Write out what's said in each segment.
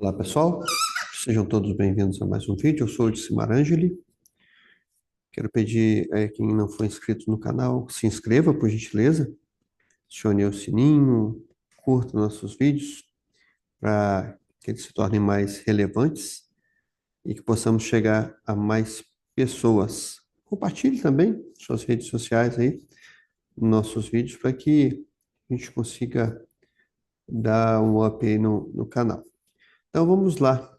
Olá, pessoal. Sejam todos bem-vindos a mais um vídeo. Eu sou o Odicimar Angeli. Quero pedir a quem não for inscrito no canal, se inscreva, por gentileza. Acione o sininho, curta nossos vídeos para que eles se tornem mais relevantes e que possamos chegar a mais pessoas. Compartilhe também suas redes sociais aí, nossos vídeos, para que a gente consiga dar um up aí no canal. Então vamos lá.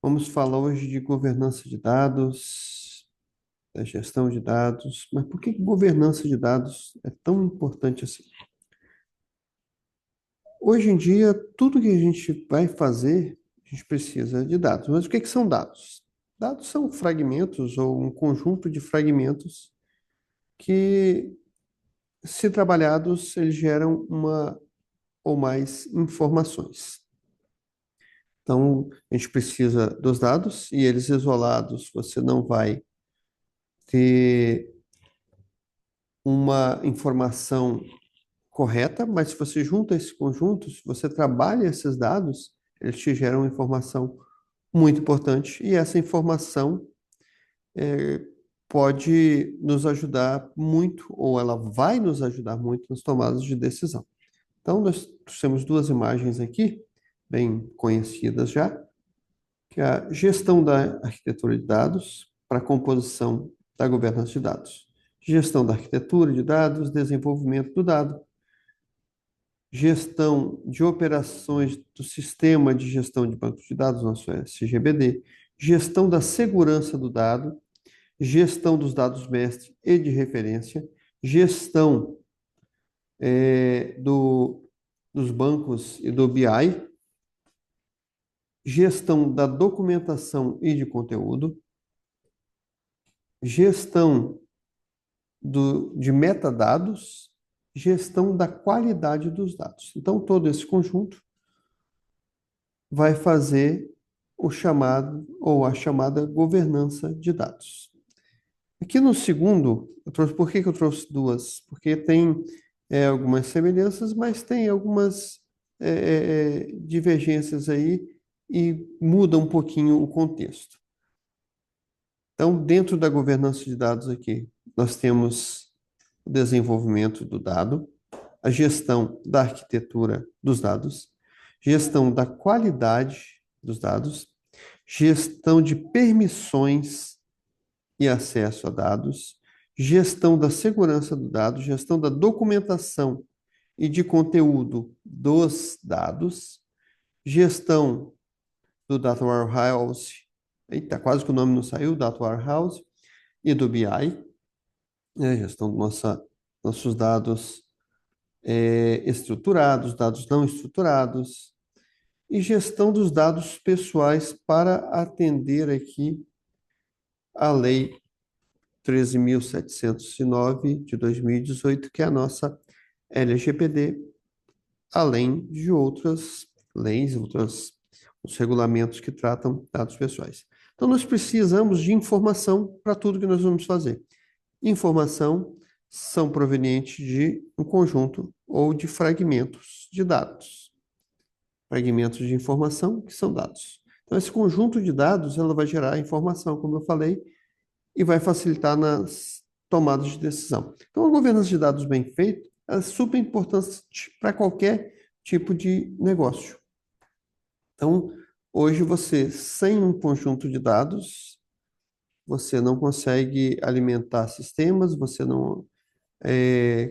Vamos falar hoje de governança de dados, da gestão de dados. Mas por que governança de dados é tão importante assim? Hoje em dia, tudo que a gente vai fazer, a gente precisa de dados. Mas o que são dados? Dados são fragmentos ou um conjunto de fragmentos que, se trabalhados, eles geram uma ou mais informações. Então, a gente precisa dos dados e eles isolados, você não vai ter uma informação correta, mas se você junta esse conjunto, se você trabalha esses dados, eles te geram uma informação muito importante e essa informação pode nos ajudar muito, ou ela vai nos ajudar muito nas tomadas de decisão. Então, nós temos duas imagens aqui, bem conhecidas já, que é a gestão da arquitetura de dados para a composição da governança de dados. Gestão da arquitetura de dados, desenvolvimento do dado, gestão de operações do sistema de gestão de bancos de dados, nosso SGBD, gestão da segurança do dado, gestão dos dados mestre e de referência, gestão dos bancos e do BI, gestão da documentação e de conteúdo, gestão de metadados, gestão da qualidade dos dados. Então, todo esse conjunto vai fazer o chamado ou a chamada governança de dados. Aqui no segundo, por que eu trouxe duas? Porque tem algumas semelhanças, mas tem algumas divergências aí e muda um pouquinho o contexto. Então, dentro da governança de dados aqui, nós temos o desenvolvimento do dado, a gestão da arquitetura dos dados, gestão da qualidade dos dados, gestão de permissões e acesso a dados, gestão da segurança do dado, gestão da documentação e de conteúdo dos dados, gestão do Data Warehouse, eita, quase que o nome não saiu, Data Warehouse, e do BI, gestão dos nossos dados estruturados, dados não estruturados, e gestão dos dados pessoais para atender aqui a Lei 13.709 de 2018, que é a nossa LGPD, além de outras leis, os regulamentos que tratam dados pessoais. Então, nós precisamos de informação para tudo que nós vamos fazer. Informação são provenientes de um conjunto ou de fragmentos de dados. Fragmentos de informação que são dados. Então, esse conjunto de dados, ela vai gerar informação, como eu falei, e vai facilitar nas tomadas de decisão. Então, a governança de dados bem feita é super importante para qualquer tipo de negócio. Então, hoje você, sem um conjunto de dados, você não consegue alimentar sistemas, você não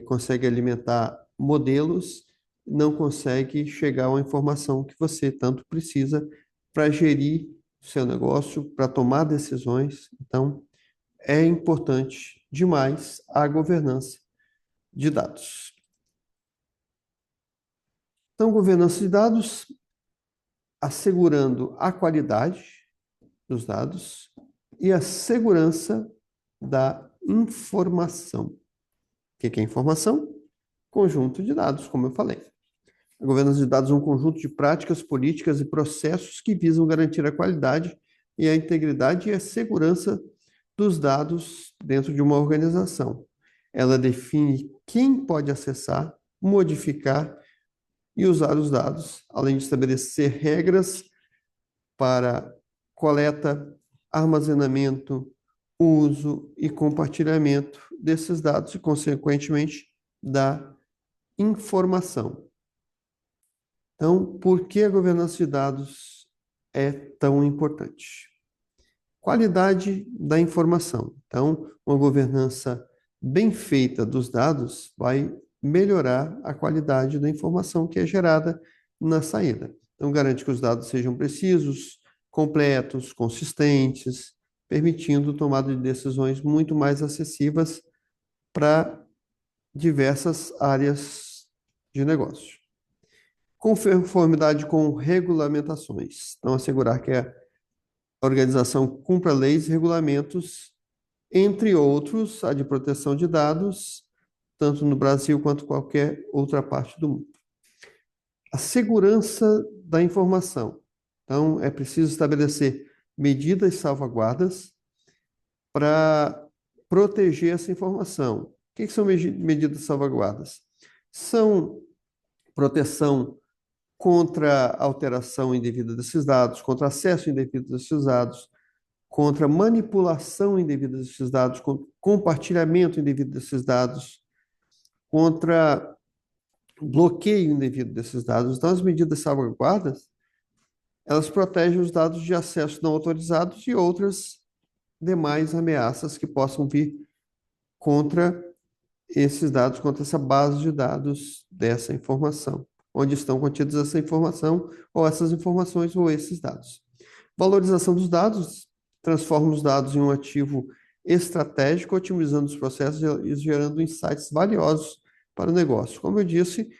consegue alimentar modelos, não consegue chegar a uma informação que você tanto precisa para gerir o seu negócio, para tomar decisões. Então, é importante demais a governança de dados. Então, governança de dados, assegurando a qualidade dos dados e a segurança da informação. O que é informação? Conjunto de dados, como eu falei. A governança de dados é um conjunto de práticas, políticas e processos que visam garantir a qualidade e a integridade e a segurança dos dados dentro de uma organização. Ela define quem pode acessar, modificar e usar os dados, além de estabelecer regras para coleta, armazenamento, uso e compartilhamento desses dados e, consequentemente, da informação. Então, por que a governança de dados é tão importante? Qualidade da informação. Então, uma governança bem feita dos dados vai melhorar a qualidade da informação que é gerada na saída. Então, garante que os dados sejam precisos, completos, consistentes, permitindo tomada de decisões muito mais acessíveis para diversas áreas de negócio. Conformidade com regulamentações. Então, assegurar que a organização cumpra leis e regulamentos, entre outros, a de proteção de dados, tanto no Brasil quanto qualquer outra parte do mundo. A segurança da informação. Então, é preciso estabelecer medidas e salvaguardas para proteger essa informação. O que são medidas e salvaguardas? São proteção contra alteração indevida desses dados, contra acesso indevido desses dados, contra manipulação indevida desses dados, contra compartilhamento indevido desses dados, contra bloqueio indevido desses dados. Então, as medidas salvaguardas, elas protegem os dados de acesso não autorizados e outras demais ameaças que possam vir contra esses dados, contra essa base de dados dessa informação, onde estão contidas essa informação, ou essas informações, ou esses dados. Valorização dos dados, transforma os dados em um ativo estratégico, otimizando os processos e gerando insights valiosos para o negócio. Como eu disse,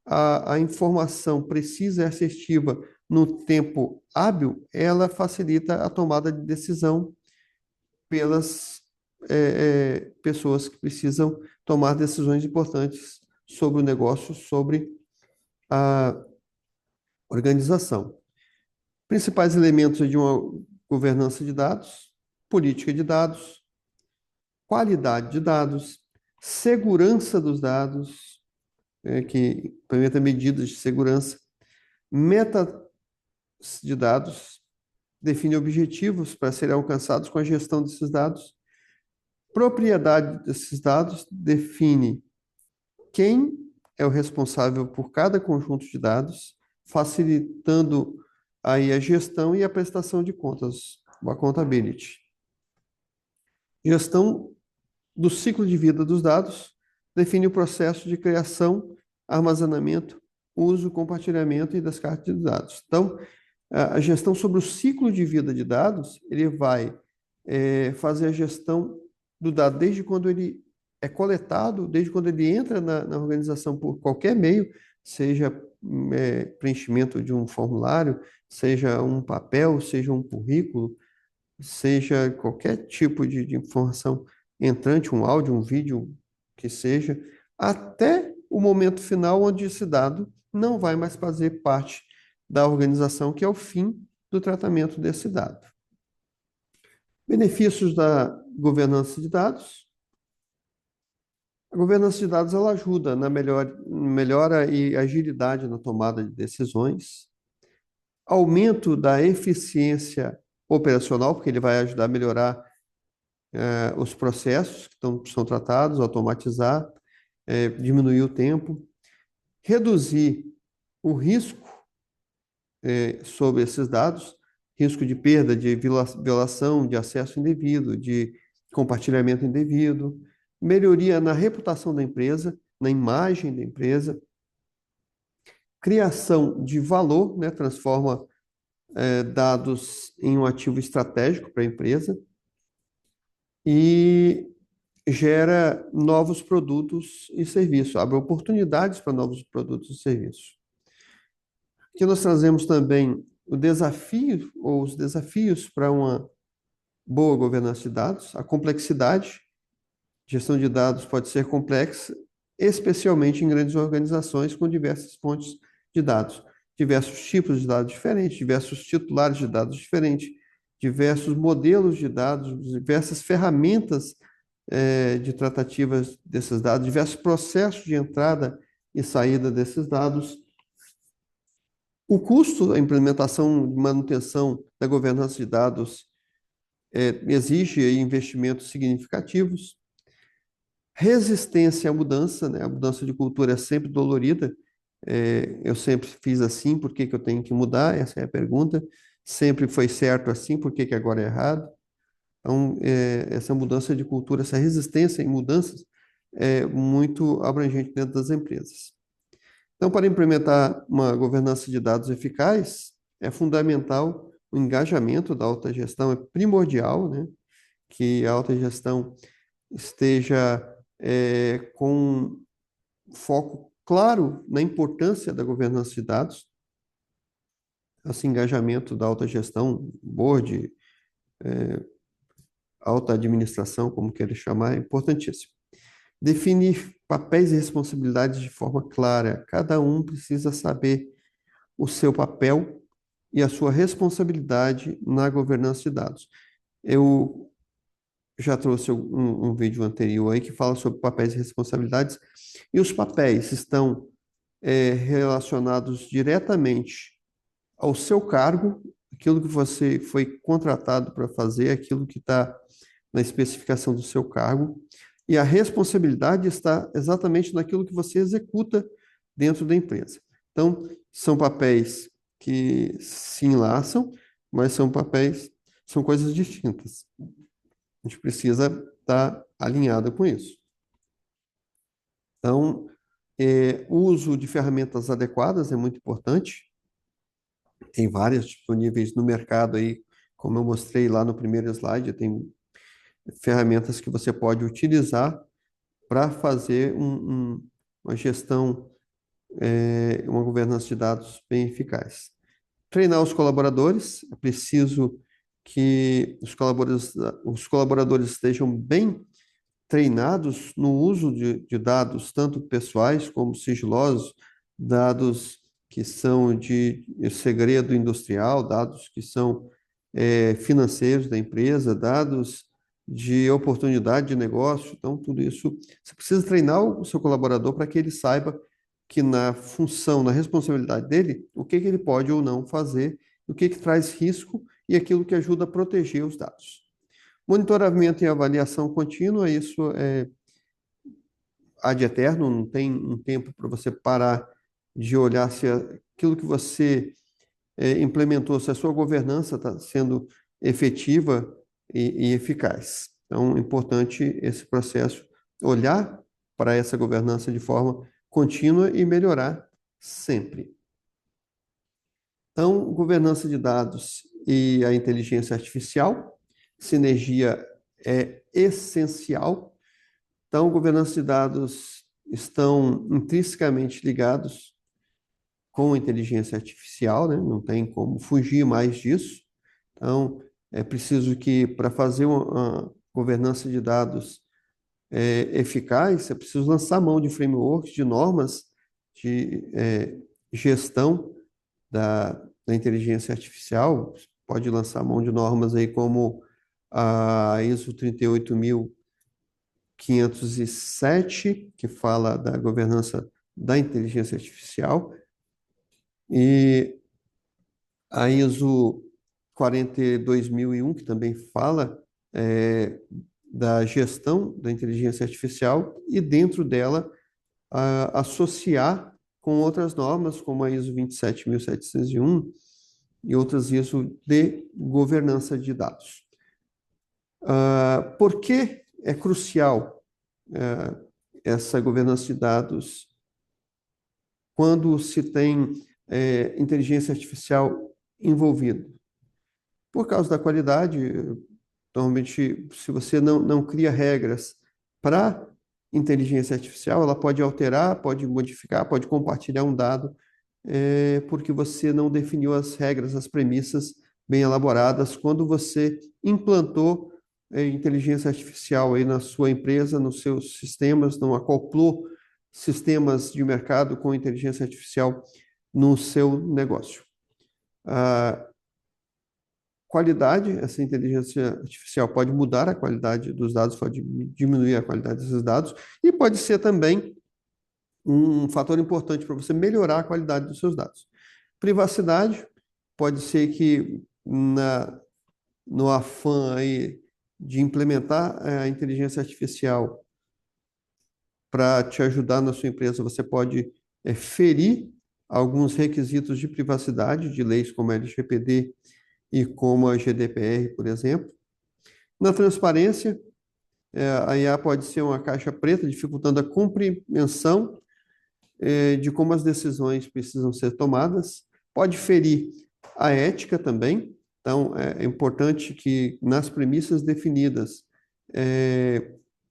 a informação precisa e assertiva no tempo hábil, ela facilita a tomada de decisão pelas pessoas que precisam tomar decisões importantes sobre o negócio, sobre a organização. Principais elementos de uma governança de dados: política de dados, qualidade de dados, segurança dos dados, que implementa medidas de segurança, meta de dados, define objetivos para serem alcançados com a gestão desses dados, propriedade desses dados, define quem é o responsável por cada conjunto de dados, facilitando aí a gestão e a prestação de contas, o accountability. Gestão do ciclo de vida dos dados, define o processo de criação, armazenamento, uso, compartilhamento e descarte de dados. Então, a gestão sobre o ciclo de vida de dados, ele vai fazer a gestão do dado desde quando ele é coletado, desde quando ele entra na organização por qualquer meio, seja preenchimento de um formulário, seja um papel, seja um currículo, seja qualquer tipo de informação entrante, um áudio, um vídeo, que seja, até o momento final onde esse dado não vai mais fazer parte da organização, que é o fim do tratamento desse dado. Benefícios da governança de dados. A governança de dados ela ajuda na melhora e agilidade na tomada de decisões, aumento da eficiência operacional, porque ele vai ajudar a melhorar os processos que são tratados, automatizar, diminuir o tempo, reduzir o risco sobre esses dados, risco de perda, de violação, de acesso indevido, de compartilhamento indevido, melhoria na reputação da empresa, na imagem da empresa, criação de valor, né, transforma dados em um ativo estratégico para a empresa e gera novos produtos e serviços, abre oportunidades para novos produtos e serviços. Aqui nós trazemos também o desafio ou os desafios para uma boa governança de dados, a complexidade. Gestão de dados pode ser complexa, especialmente em grandes organizações com diversas fontes de dados, diversos tipos de dados diferentes, diversos titulares de dados diferentes, diversos modelos de dados, diversas ferramentas de tratativas desses dados, diversos processos de entrada e saída desses dados. O custo, a implementação de manutenção da governança de dados exige aí investimentos significativos. Resistência à mudança, né? A mudança de cultura é sempre dolorida. Eu sempre fiz assim, por que que eu tenho que mudar? Essa é a pergunta. Sempre foi certo assim, por que que agora é errado? Então, essa mudança de cultura, essa resistência em mudanças é muito abrangente dentro das empresas. Então, para implementar uma governança de dados eficaz, é fundamental o engajamento da alta gestão, é primordial, né, que a alta gestão esteja com foco claro na importância da governança de dados, esse engajamento da alta gestão, board, alta administração, como queira chamar, é importantíssimo. Definir papéis e responsabilidades de forma clara. Cada um precisa saber o seu papel e a sua responsabilidade na governança de dados. Eu já trouxe um vídeo anterior aí que fala sobre papéis e responsabilidades, e os papéis estão relacionados diretamente ao seu cargo, aquilo que você foi contratado para fazer, aquilo que está na especificação do seu cargo, e a responsabilidade está exatamente naquilo que você executa dentro da empresa. Então, são papéis que se enlaçam, mas são papéis, são coisas distintas. A gente precisa estar alinhado com isso. Então, o uso de ferramentas adequadas é muito importante. Tem várias disponíveis no mercado aí, como eu mostrei lá no primeiro slide, tem ferramentas que você pode utilizar para fazer uma gestão, uma governança de dados bem eficaz. Treinar os colaboradores, é preciso que os colaboradores estejam bem treinados no uso de dados, tanto pessoais como sigilosos, dados que são de segredo industrial, dados que são financeiros da empresa, dados de oportunidade de negócio. Então, tudo isso, você precisa treinar o seu colaborador para que ele saiba que na função, na responsabilidade dele, o que que ele pode ou não fazer, o que que traz risco e aquilo que ajuda a proteger os dados. Monitoramento e avaliação contínua, isso é ad eterno, não tem um tempo para você parar de olhar se aquilo que você implementou, se a sua governança está sendo efetiva e eficaz. Então, é importante esse processo, olhar para essa governança de forma contínua e melhorar sempre. Então, governança de dados e a inteligência artificial, sinergia é essencial. Então, governança de dados estão intrinsecamente ligados com a inteligência artificial, né? Não tem como fugir mais disso. Então, é preciso que, para fazer uma governança de dados eficaz, é preciso lançar mão de frameworks, de normas de gestão da inteligência artificial. Pode lançar mão de normas aí como a ISO 38507, que fala da governança da inteligência artificial, e a ISO 42001, que também fala da gestão da inteligência artificial, e dentro dela associar com outras normas, como a ISO 27701 e outras ISO de governança de dados. Por que é crucial essa governança de dados quando se tem inteligência artificial envolvida? Por causa da qualidade, normalmente, se você não cria regras para inteligência artificial, ela pode alterar, pode modificar, pode compartilhar um dado, porque você não definiu as regras, as premissas bem elaboradas quando você implantou inteligência artificial aí na sua empresa, nos seus sistemas, não acoplou sistemas de mercado com inteligência artificial no seu negócio. Qualidade, essa inteligência artificial pode mudar a qualidade dos dados, pode diminuir a qualidade desses dados, e pode ser também um fator importante para você melhorar a qualidade dos seus dados. Privacidade, pode ser que no afã aí de implementar a inteligência artificial para te ajudar na sua empresa, você pode ferir alguns requisitos de privacidade de leis como a LGPD e como a GDPR, por exemplo. Na transparência, a IA pode ser uma caixa preta, dificultando a compreensão de como as decisões precisam ser tomadas. Pode ferir a ética também. Então, é importante que nas premissas definidas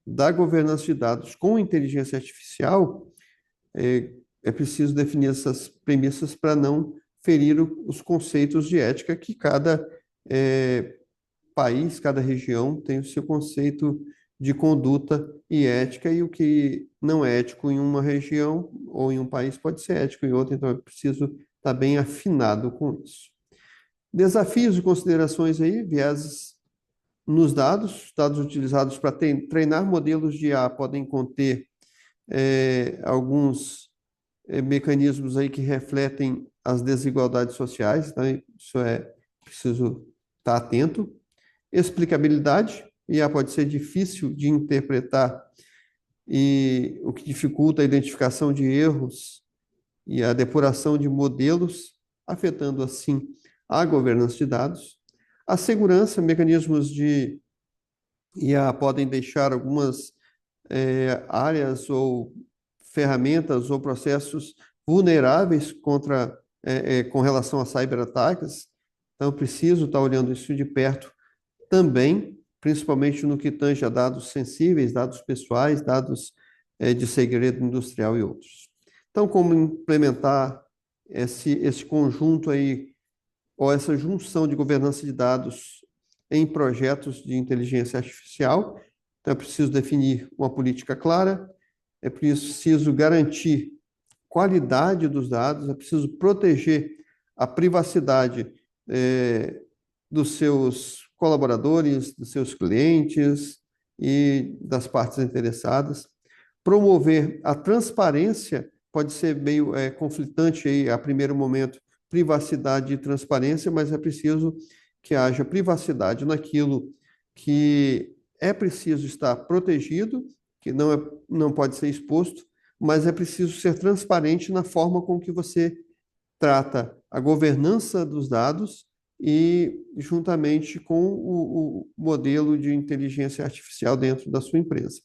da governança de dados com inteligência artificial, é preciso definir essas premissas para não ferir os conceitos de ética que cada país, cada região tem o seu conceito de conduta e ética, e o que não é ético em uma região ou em um país pode ser ético em outro, então é preciso estar bem afinado com isso. Desafios e considerações aí, vieses nos dados, dados utilizados para treinar modelos de IA podem conter alguns mecanismos aí que refletem as desigualdades sociais, então isso é preciso estar atento. Explicabilidade, IA pode ser difícil de interpretar e o que dificulta a identificação de erros e a depuração de modelos, afetando assim a governança de dados. A segurança, mecanismos de IA podem deixar algumas áreas ou ferramentas ou processos vulneráveis com relação a cyberataques. Então, preciso estar olhando isso de perto também, principalmente no que tange a dados sensíveis, dados pessoais, dados de segredo industrial e outros. Então, como implementar esse conjunto aí, ou essa junção de governança de dados em projetos de inteligência artificial? Então, é preciso definir uma política clara, é preciso garantir qualidade dos dados, é preciso proteger a privacidade dos seus colaboradores, dos seus clientes e das partes interessadas. Promover a transparência pode ser meio conflitante aí a primeiro momento, privacidade e transparência, mas é preciso que haja privacidade naquilo que é preciso estar protegido, que não pode ser exposto, mas é preciso ser transparente na forma com que você trata a governança dos dados e juntamente com o modelo de inteligência artificial dentro da sua empresa.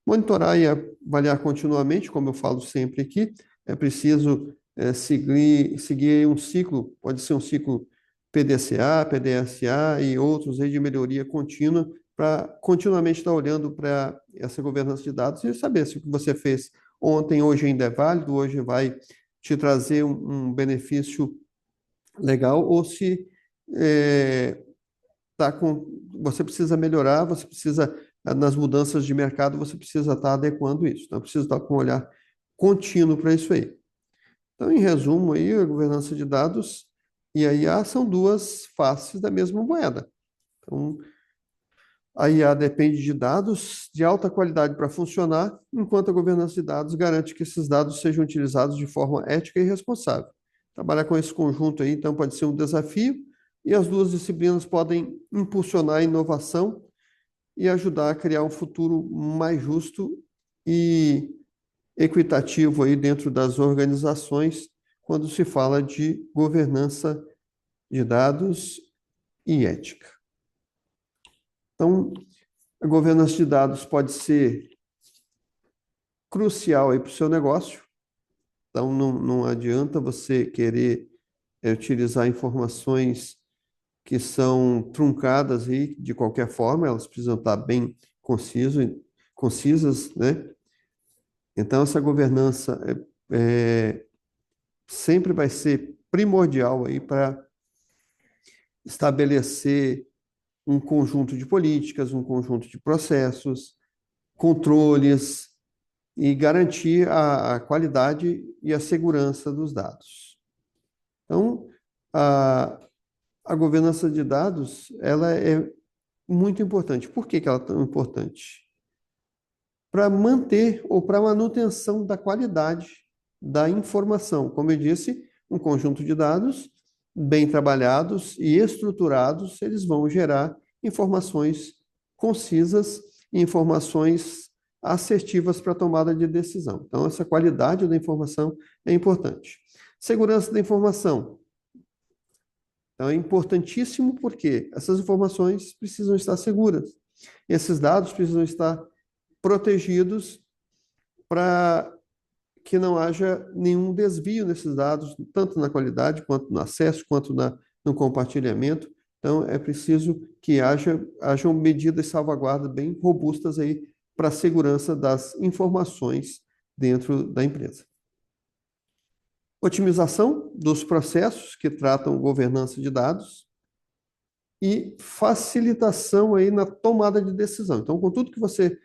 Monitorar e avaliar continuamente, como eu falo sempre aqui, é preciso seguir um ciclo, pode ser um ciclo PDCA, PDSA e outros aí de melhoria contínua, para continuamente estar olhando para essa governança de dados e saber se o que você fez ontem, hoje ainda é válido, hoje vai te trazer um benefício legal, ou se você precisa melhorar, você precisa, nas mudanças de mercado, você precisa estar adequando isso. Então, precisa estar com um olhar contínuo para isso aí. Então, em resumo, aí, a governança de dados e a IA são duas faces da mesma moeda. Então, a IA depende de dados de alta qualidade para funcionar, enquanto a governança de dados garante que esses dados sejam utilizados de forma ética e responsável. Trabalhar com esse conjunto aí, então, pode ser um desafio, e as duas disciplinas podem impulsionar a inovação e ajudar a criar um futuro mais justo e equitativo aí dentro das organizações, quando se fala de governança de dados e ética. Então, a governança de dados pode ser crucial aí para o seu negócio. Então, não adianta você querer utilizar informações que são truncadas aí de qualquer forma, elas precisam estar bem concisas, né? Então, essa governança sempre vai ser primordial aí para estabelecer um conjunto de políticas, um conjunto de processos, controles e garantir a qualidade e a segurança dos dados. Então, a governança de dados, ela é muito importante. Por que ela é tão importante? Para manter ou para manutenção da qualidade da informação. Como eu disse, um conjunto de dados bem trabalhados e estruturados, eles vão gerar informações concisas e informações assertivas para a tomada de decisão. Então, essa qualidade da informação é importante. Segurança da informação. Então, é importantíssimo porque essas informações precisam estar seguras. Esses dados precisam estar protegidos para que não haja nenhum desvio nesses dados, tanto na qualidade, quanto no acesso, quanto no compartilhamento. Então, é preciso que hajam medidas de salvaguarda bem robustas aí para a segurança das informações dentro da empresa. Otimização dos processos que tratam governança de dados e facilitação aí na tomada de decisão. Então, com tudo que você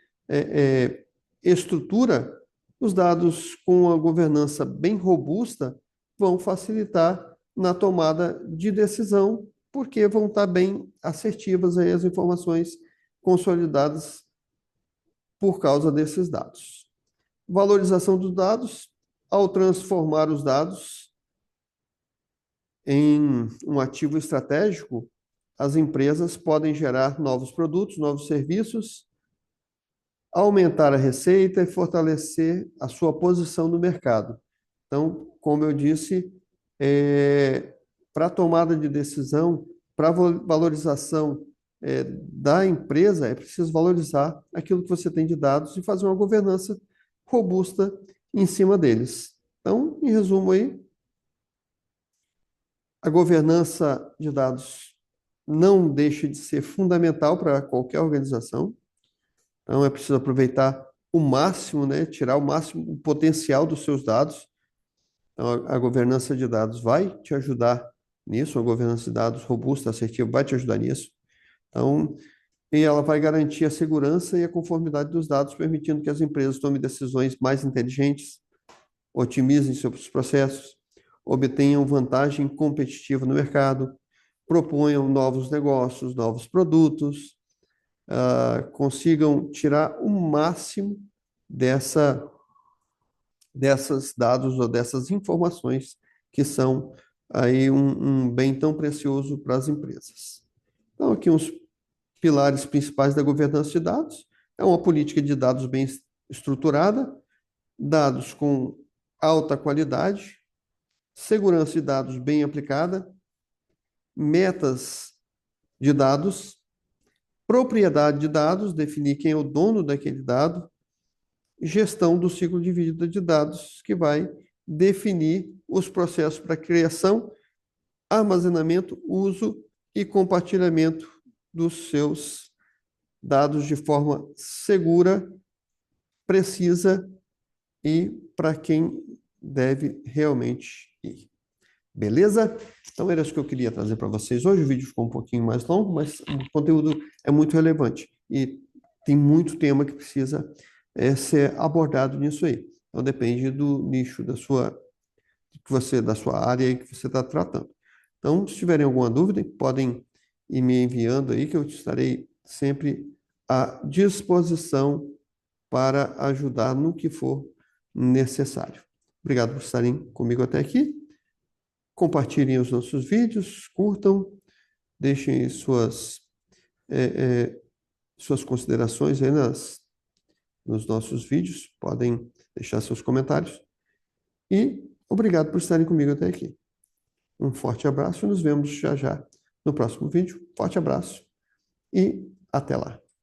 estrutura, os dados com a governança bem robusta vão facilitar na tomada de decisão, porque vão estar bem assertivas aí as informações consolidadas por causa desses dados. Valorização dos dados, ao transformar os dados em um ativo estratégico, as empresas podem gerar novos produtos, novos serviços, aumentar a receita e fortalecer a sua posição no mercado. Então, como eu disse, para a tomada de decisão, para a valorização da empresa, é preciso valorizar aquilo que você tem de dados e fazer uma governança robusta em cima deles. Então, em resumo aí, a governança de dados não deixa de ser fundamental para qualquer organização. Então, é preciso aproveitar o máximo, né? Tirar o máximo o potencial dos seus dados. Então, a governança de dados vai te ajudar nisso, a governança de dados robusta, assertiva, vai te ajudar nisso. Então, e ela vai garantir a segurança e a conformidade dos dados, permitindo que as empresas tomem decisões mais inteligentes, otimizem seus processos, obtenham vantagem competitiva no mercado, proponham novos negócios, novos produtos, consigam tirar o máximo dessas dados ou dessas informações que são aí um bem tão precioso para as empresas. Então, aqui uns pilares principais da governança de dados. É uma política de dados bem estruturada, dados com alta qualidade, segurança de dados bem aplicada, metas de dados, propriedade de dados, definir quem é o dono daquele dado, gestão do ciclo de vida de dados, que vai definir os processos para criação, armazenamento, uso e compartilhamento dos seus dados de forma segura, precisa e para quem deve realmente ir. Beleza? Então era isso que eu queria trazer para vocês hoje. O vídeo ficou um pouquinho mais longo, mas o conteúdo é muito relevante e tem muito tema que precisa ser abordado nisso aí. Então depende do nicho da sua área aí que você está tratando. Então, se tiverem alguma dúvida, podem ir me enviando aí, que eu estarei sempre à disposição para ajudar no que for necessário. Obrigado por estarem comigo até aqui. Compartilhem os nossos vídeos, curtam, deixem suas considerações aí nos nossos vídeos, podem deixar seus comentários. E obrigado por estarem comigo até aqui. Um forte abraço e nos vemos já já no próximo vídeo. Forte abraço e até lá.